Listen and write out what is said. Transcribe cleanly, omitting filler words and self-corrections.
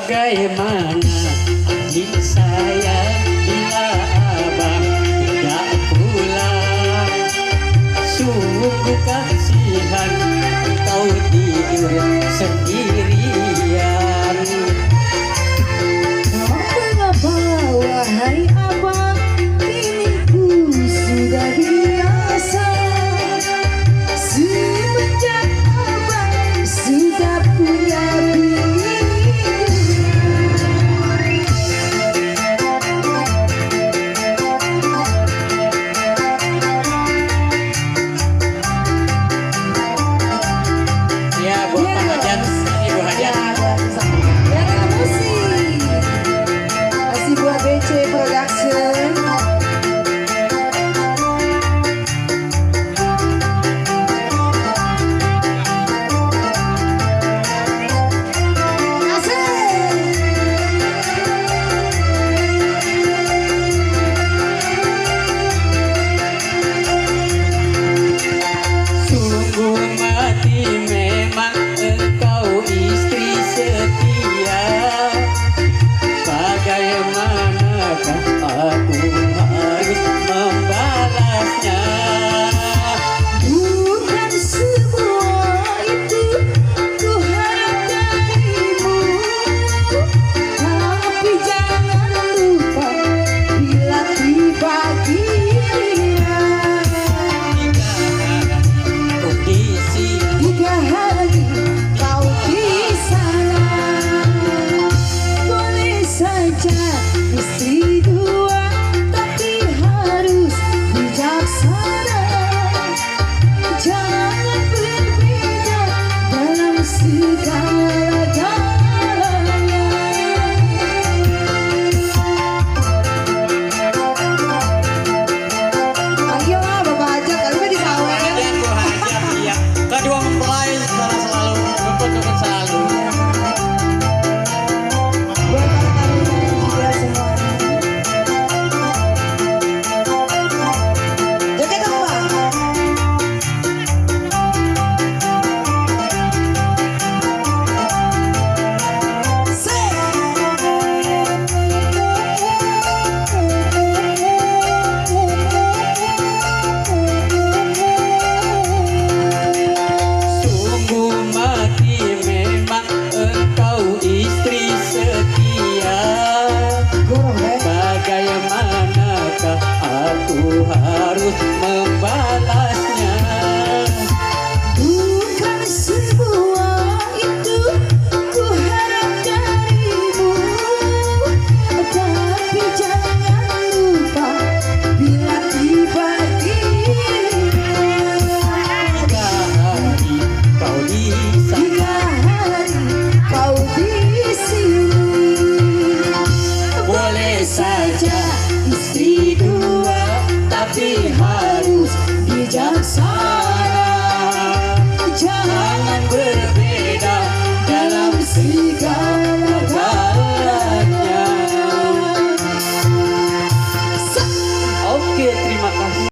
Bagaimana adik saya bila abang tidak pulang? Sungguh kasihan kau tidur sendirian. Mengapa wahai abang, kini ku sudah biasa. Semenjak abang sudah punya bini. Ya buat Pak Hajat, Ibu Hajat. Yang musik masih buat BC Production. Sungguh mati memang engkau istri setia. Bagaimanakah aku harus membalasnya? Bukan semua itu ku harap darimu, tapi jangan lupa bila tiba giliran. Kondisi 3 hari kau di sana, boleh saja istri 2, tapi harus bijaksana. Jangan berbeda dalam segala-galanya. Ayolah Bapak Hajat, kali ini disawer. Hajat, Bu Hajat, iya. Kedua mempelai secara selalu, rumput-rumput selalu. Buat para tamu juga semuanya. Joget dong, Pak. Sungguh mati memang engkau istri setia. Bagaimanakah aku harus membalasnya? Bukan semua itu ku harap darimu, tapi jangan lupa bila tiba giliran. 3 hari kau di 3 sana. hari kau di sini, Boleh saja istri 2, tapi harus bijaksana. Jangan berbeda dalam segala